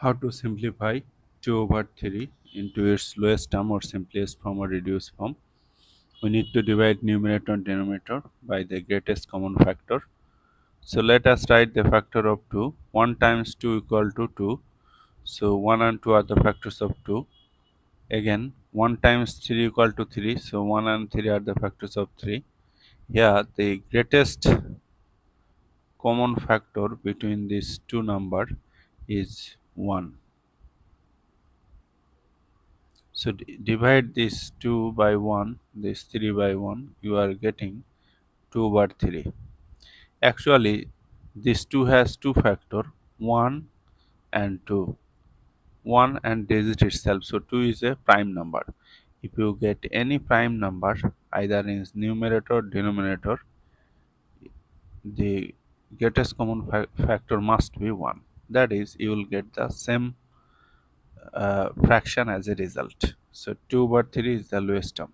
How to simplify 2 over 3 into its lowest term or simplest form or reduced form. We need to divide numerator and denominator by the greatest common factor. So let us write the factor of 2. 1 times 2 equal to 2. So 1 and 2 are the factors of 2. Again 1 times 3 equal to 3. So 1 and 3 are the factors of 3. Here the greatest common factor between these two numbers is 1. So divide this 2 by 1, this 3 by 1, you are getting 2 over 3. Actually, this 2 has two factor, 1 and 2. 1 and digit itself, so 2 is a prime number. If you get any prime number, either in numerator or denominator, the greatest common factor must be 1. That is, you will get the same fraction as a result. So 2 over 3 is the lowest term.